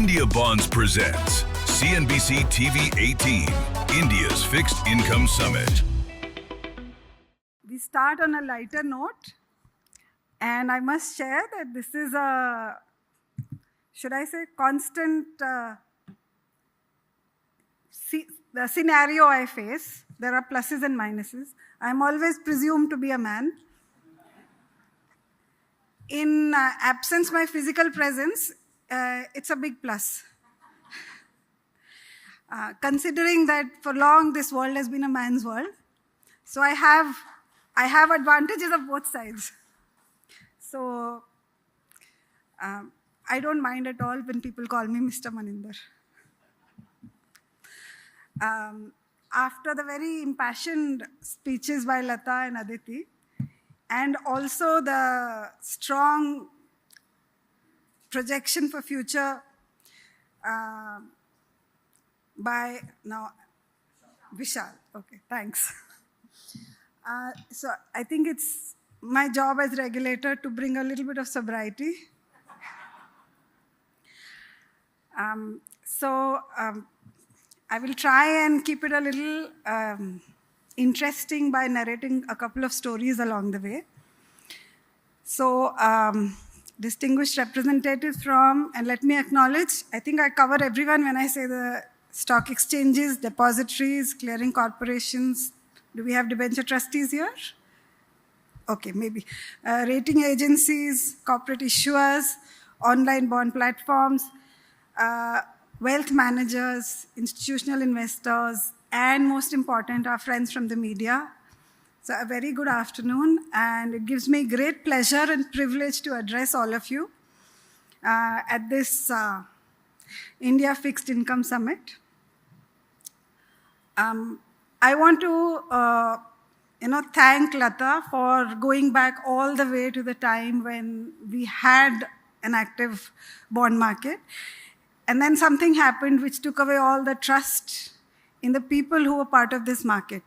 India Bonds presents CNBC TV 18, India's Fixed Income Summit. We start on a lighter note, and I must share that this is a, should I say, constant the scenario I face. There are pluses and minuses. I'm always presumed to be a man. In absence my physical presence, it's a big plus. Considering that for long this world has been a man's world, so I have advantages of both sides. So I don't mind at all when people call me Mr. Maninder. After the very impassioned speeches by Lata and Aditi, and also the strong projection for future by now Vishal. Okay, thanks. So I think it's my job as regulator to bring a little bit of sobriety. I will try and keep it a little interesting by narrating a couple of stories along the way. So, distinguished representatives from, and let me acknowledge, I think I cover everyone when I say the stock exchanges, depositories, clearing corporations. Do we have debenture trustees here? Okay, maybe. Rating agencies, corporate issuers, online bond platforms, wealth managers, institutional investors, and most important, our friends from the media. So a very good afternoon, and it gives me great pleasure and privilege to address all of you at this India Fixed Income Summit. I want to thank Lata for going back all the way to the time when we had an active bond market. And then something happened which took away all the trust in the people who were part of this market.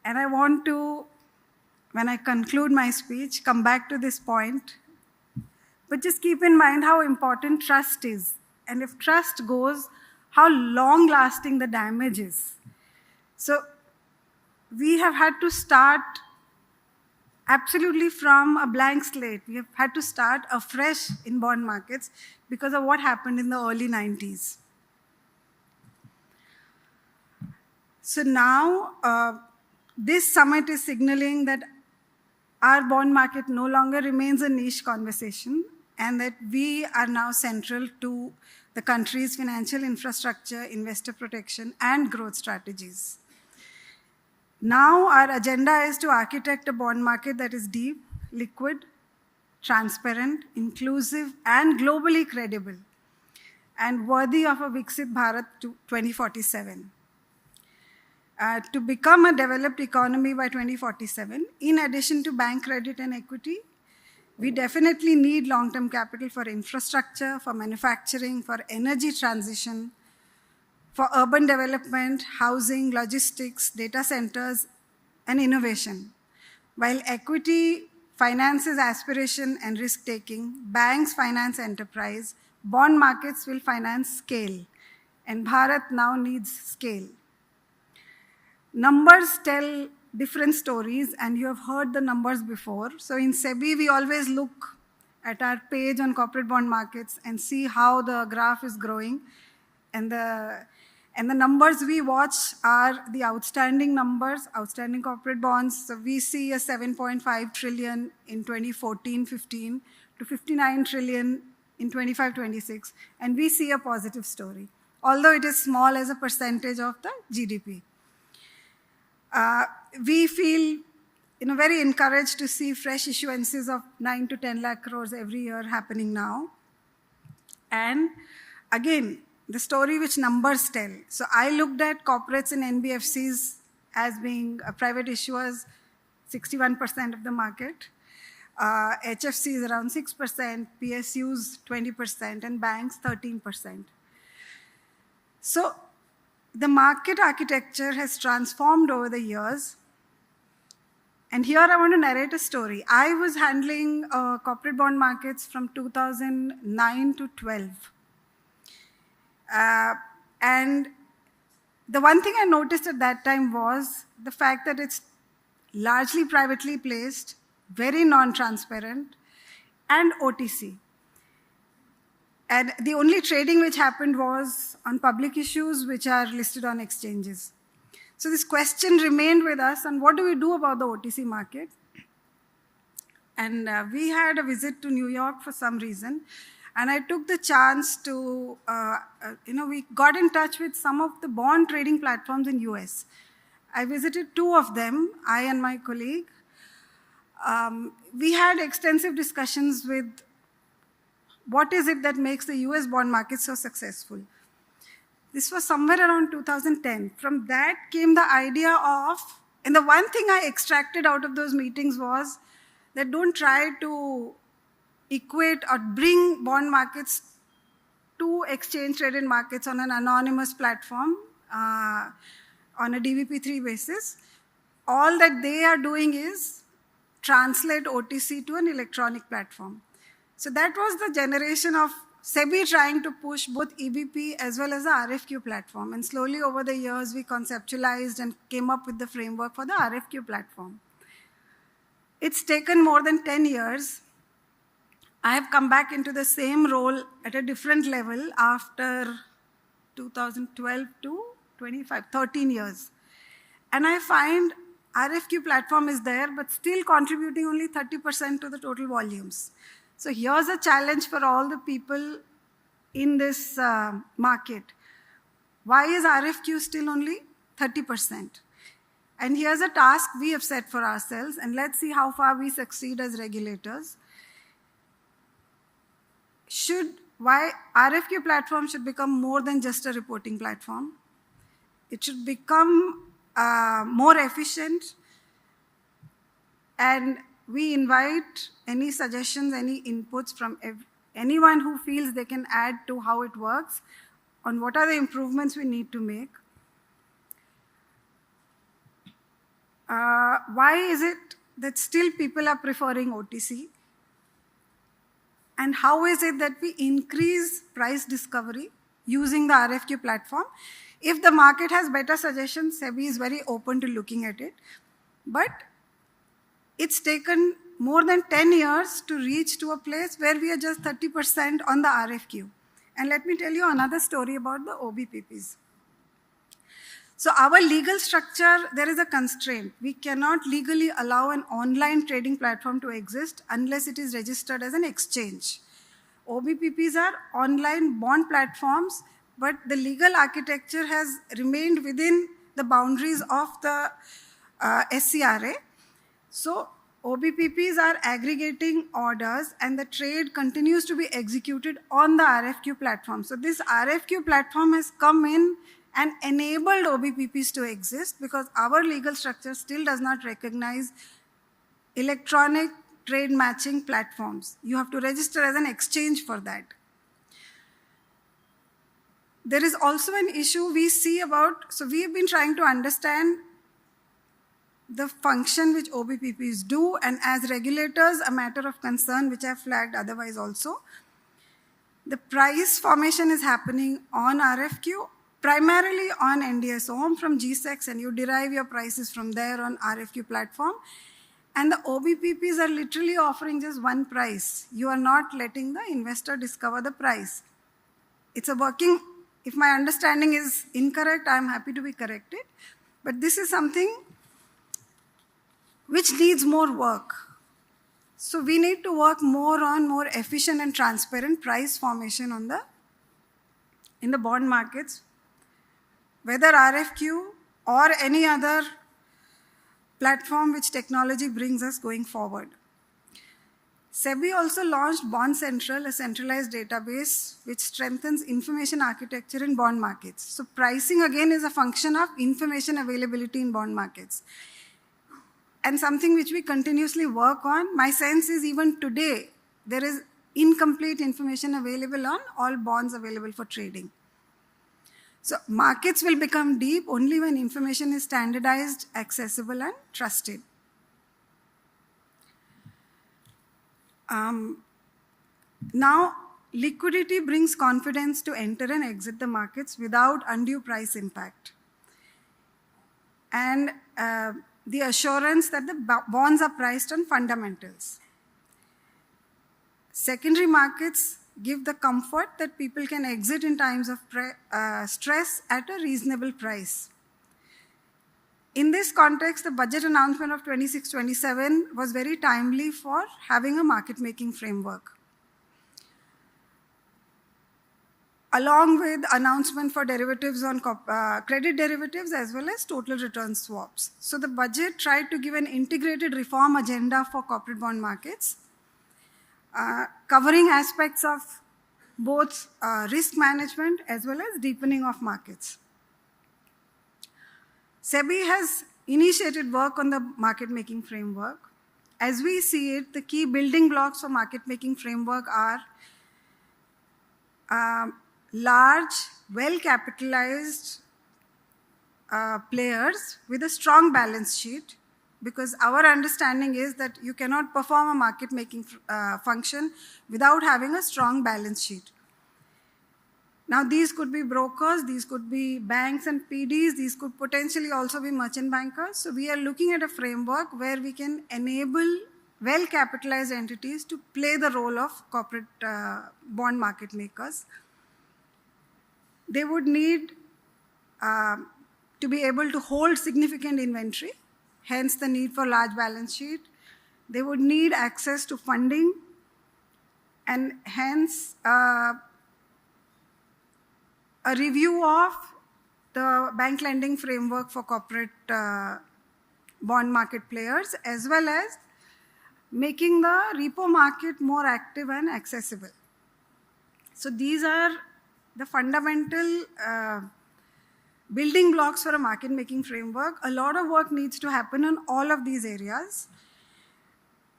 And I want to, when I conclude my speech, come back to this point. But just keep in mind how important trust is. And if trust goes, how long-lasting the damage is. So we have had to start absolutely from a blank slate. We have had to start afresh in bond markets because of what happened in the early 90s. So now, this summit is signaling that our bond market no longer remains a niche conversation and that we are now central to the country's financial infrastructure, investor protection, and growth strategies. Now our agenda is to architect a bond market that is deep, liquid, transparent, inclusive, and globally credible, and worthy of a Viksit Bharat to 2047. To become a developed economy by 2047, in addition to bank credit and equity, we definitely need long-term capital for infrastructure, for manufacturing, for energy transition, for urban development, housing, logistics, data centers, and innovation. While equity finances aspiration and risk-taking, banks finance enterprise, bond markets will finance scale, and Bharat now needs scale. Numbers tell different stories, and you have heard the numbers before. So in SEBI, we always look at our page on corporate bond markets and see how the graph is growing. And the numbers we watch are the outstanding numbers, outstanding corporate bonds. So we see a 7.5 trillion in 2014-15 to 59 trillion in 25-26. And we see a positive story, although it is small as a percentage of the GDP. We feel very encouraged to see fresh issuances of 9 to 10 lakh crores every year happening now. And again, the story which numbers tell. So I looked at corporates and NBFCs as being private issuers, 61% of the market. HFCs around 6%, PSUs 20%, and banks 13%. So the market architecture has transformed over the years. And here I want to narrate a story. I was handling corporate bond markets from 2009 to 12. And the one thing I noticed at that time was the fact that it's largely privately placed, very non-transparent, and OTC. And the only trading which happened was on public issues which are listed on exchanges. So this question remained with us, and what do we do about the OTC market? And we had a visit to New York for some reason, and I took the chance to, we got in touch with some of the bond trading platforms in US. I visited 2 of them, I and my colleague. We had extensive discussions with what is it that makes the US bond market so successful. This was somewhere around 2010. From that came the idea of, and the one thing I extracted out of those meetings was that don't try to equate or bring bond markets to exchange-traded markets on an anonymous platform on a DVP3 basis. All that they are doing is translate OTC to an electronic platform. So that was the generation of SEBI trying to push both EBP as well as the RFQ platform. And slowly over the years, we conceptualized and came up with the framework for the RFQ platform. It's taken more than 10 years. I have come back into the same role at a different level after 2012 to 25, 13 years. And I find RFQ platform is there, but still contributing only 30% to the total volumes. So here's a challenge for all the people in this market. Why is RFQ still only 30%? And here's a task we have set for ourselves, and let's see how far we succeed as regulators. Why RFQ platform should become more than just a reporting platform. It should become more efficient, and we invite any suggestions, any inputs from anyone who feels they can add to how it works, on what are the improvements we need to make. Why is it that still people are preferring OTC? And how is it that we increase price discovery using the RFQ platform? If the market has better suggestions, SEBI is very open to looking at it. But it's taken more than 10 years to reach to a place where we are just 30% on the RFQ. And let me tell you another story about the OBPPs. So our legal structure, there is a constraint. We cannot legally allow an online trading platform to exist unless it is registered as an exchange. OBPPs are online bond platforms, but the legal architecture has remained within the boundaries of the SCRA. So OBPPs are aggregating orders, and the trade continues to be executed on the RFQ platform. So this RFQ platform has come in and enabled OBPPs to exist because our legal structure still does not recognize electronic trade matching platforms. You have to register as an exchange for that. There is also an issue we see about, so we have been trying to understand the function which OBPPs do, and as regulators, a matter of concern which I have flagged otherwise also. The price formation is happening on RFQ, primarily on NDS-OM from GSEX, and you derive your prices from there on RFQ platform. And the OBPPs are literally offering just one price. You are not letting the investor discover the price. It's a working, if my understanding is incorrect, I'm happy to be corrected. But this is something which needs more work. So we need to work more on more efficient and transparent price formation on in the bond markets, whether RFQ or any other platform which technology brings us going forward. SEBI also launched Bond Central, a centralized database which strengthens information architecture in bond markets. So pricing again is a function of information availability in bond markets. And something which we continuously work on. My sense is even today, there is incomplete information available on all bonds available for trading. So markets will become deep only when information is standardized, accessible, and trusted. Now, liquidity brings confidence to enter and exit the markets without undue price impact. And the assurance that the bonds are priced on fundamentals. Secondary markets give the comfort that people can exit in times of stress at a reasonable price. In this context, the budget announcement of 26-27 was very timely for having a market-making framework, along with announcement for derivatives on credit derivatives as well as total return swaps. So the budget tried to give an integrated reform agenda for corporate bond markets, covering aspects of both risk management as well as deepening of markets. SEBI has initiated work on the market-making framework. As we see it, the key building blocks for market-making framework are large, well-capitalized players with a strong balance sheet, because our understanding is that you cannot perform a market-making function without having a strong balance sheet. Now, these could be brokers, these could be banks and PDs, these could potentially also be merchant bankers. So we are looking at a framework where we can enable well-capitalized entities to play the role of corporate bond market makers. They would need to be able to hold significant inventory, hence the need for large balance sheet. They would need access to funding, and hence a review of the bank lending framework for corporate bond market players, as well as making the repo market more active and accessible. So these are the fundamental building blocks for a market-making framework. A lot of work needs to happen in all of these areas.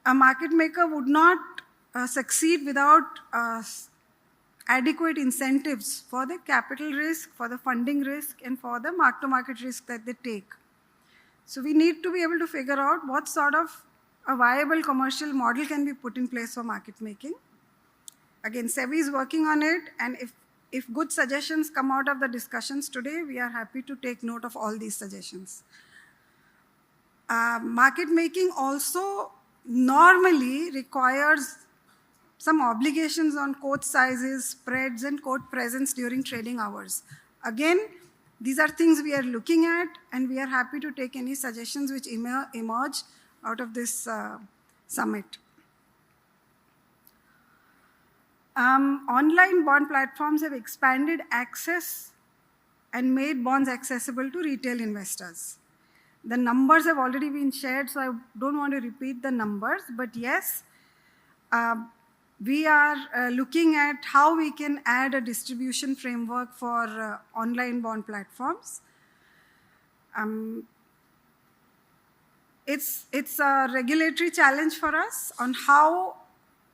A market maker would not succeed without adequate incentives for the capital risk, for the funding risk, and for the mark-to-market risk that they take. So we need to be able to figure out what sort of a viable commercial model can be put in place for market making. Again, SEBI is working on it, and if good suggestions come out of the discussions today, we are happy to take note of all these suggestions. Market making also normally requires some obligations on quote sizes, spreads, and quote presence during trading hours. Again, these are things we are looking at, and we are happy to take any suggestions which emerge out of this summit. Online bond platforms have expanded access and made bonds accessible to retail investors. The numbers have already been shared, so I don't want to repeat the numbers, but yes, we are looking at how we can add a distribution framework for online bond platforms. It's a regulatory challenge for us on how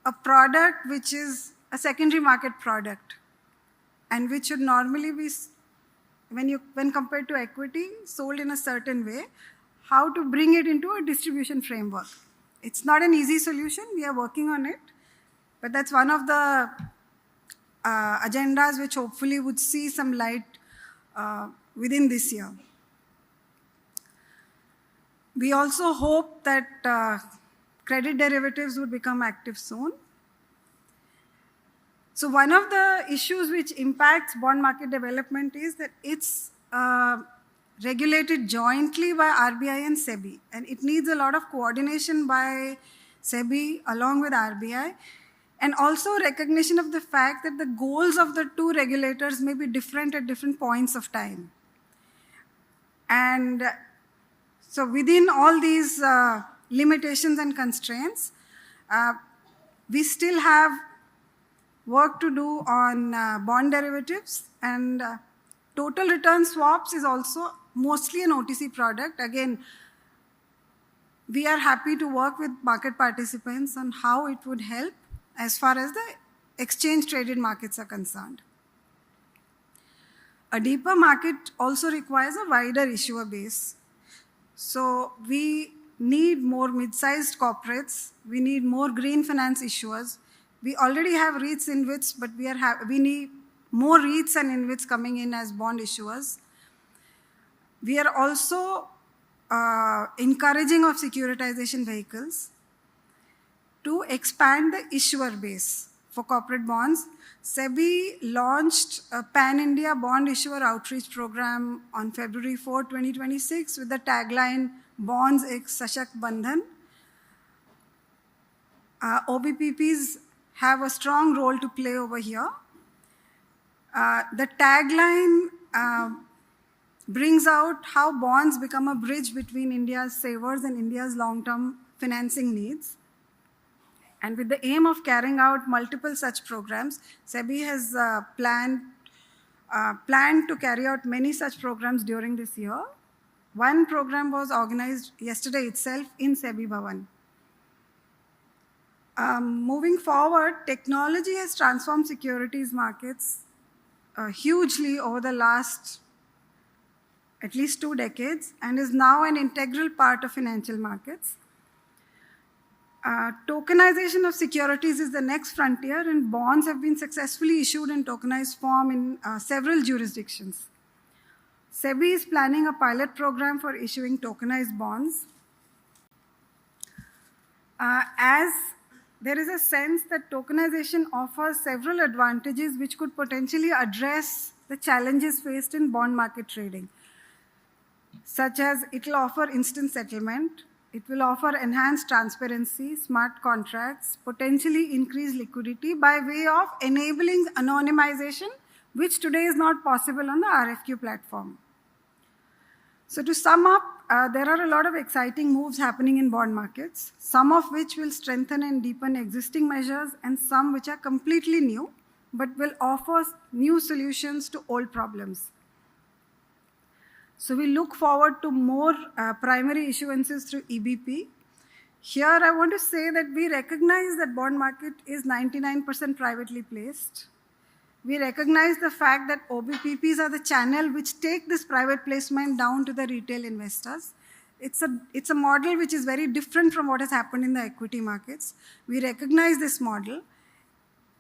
a product which is a secondary market product and which should normally be, when compared to equity, sold in a certain way, how to bring it into a distribution framework. It's not an easy solution, we are working on it, but that's one of the agendas which hopefully would see some light within this year. We also hope that credit derivatives would become active soon. So one of the issues which impacts bond market development is that it's regulated jointly by RBI and SEBI, and it needs a lot of coordination by SEBI along with RBI, and also recognition of the fact that the goals of the two regulators may be different at different points of time. And so within all these limitations and constraints, we still have work to do on bond derivatives, and total return swaps is also mostly an OTC product. Again, we are happy to work with market participants on how it would help as far as the exchange traded markets are concerned. A deeper market also requires a wider issuer base. So we need more mid-sized corporates, we need more green finance issuers, We already have REITs, InvITs, but we need more REITs and InvITs coming in as bond issuers. We are also encouraging of securitization vehicles to expand the issuer base for corporate bonds. SEBI launched a Pan-India Bond Issuer Outreach Program on February 4, 2026 with the tagline, Bonds Ek Sashakt Bandhan. OBPPs have a strong role to play over here. The tagline brings out how bonds become a bridge between India's savers and India's long-term financing needs. And with the aim of carrying out multiple such programs, SEBI has planned to carry out many such programs during this year. One program was organized yesterday itself in SEBI Bhavan. Moving forward, technology has transformed securities markets hugely over the last at least 2 decades and is now an integral part of financial markets. Tokenization of securities is the next frontier, and bonds have been successfully issued in tokenized form in several jurisdictions. SEBI is planning a pilot program for issuing tokenized bonds. As there is a sense that tokenization offers several advantages which could potentially address the challenges faced in bond market trading, such as it will offer instant settlement, it will offer enhanced transparency, smart contracts, potentially increased liquidity by way of enabling anonymization, which today is not possible on the RFQ platform. So to sum up, there are a lot of exciting moves happening in bond markets, some of which will strengthen and deepen existing measures and some which are completely new, but will offer new solutions to old problems. So we look forward to more primary issuances through EBP. Here I want to say that we recognize that bond market is 99% privately placed. We recognize the fact that OBPPs are the channel which take this private placement down to the retail investors. It's a model which is very different from what has happened in the equity markets. We recognize this model.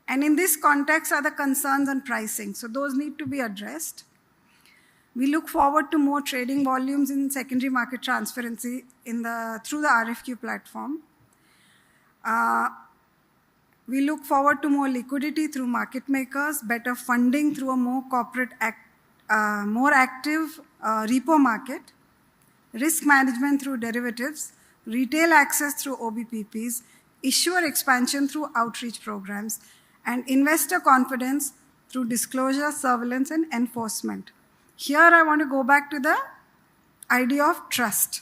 And in this context are the concerns on pricing. So those need to be addressed. We look forward to more trading volumes in secondary market transparency through the RFQ platform. We look forward to more liquidity through market makers, better funding through a more more active repo market, risk management through derivatives, retail access through OBPPs, issuer expansion through outreach programs, and investor confidence through disclosure, surveillance, and enforcement. Here I want to go back to the idea of trust.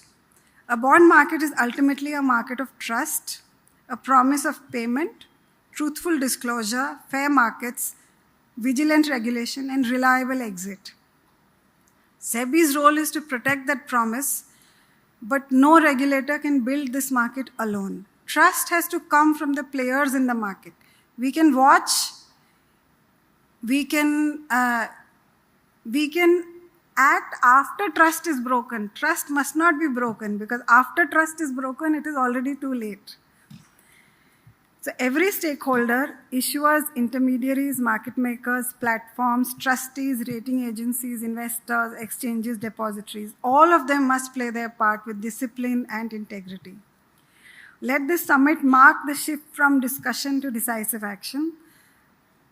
A bond market is ultimately a market of trust, a promise of payment, truthful disclosure, fair markets, vigilant regulation, and reliable exit. SEBI's role is to protect that promise, but no regulator can build this market alone. Trust has to come from the players in the market. We can watch, we can act after trust is broken. Trust must not be broken, because after trust is broken, it is already too late. So every stakeholder, issuers, intermediaries, market makers, platforms, trustees, rating agencies, investors, exchanges, depositories, all of them must play their part with discipline and integrity. Let this summit mark the shift from discussion to decisive action.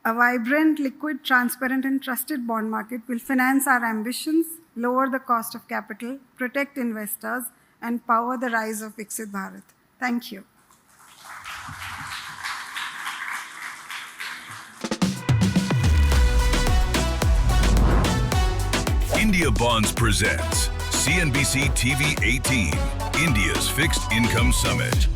A vibrant, liquid, transparent, and trusted bond market will finance our ambitions, lower the cost of capital, protect investors, and power the rise of Viksit Bharat. Thank you. India Bonds presents CNBC TV 18, India's Fixed Income Summit.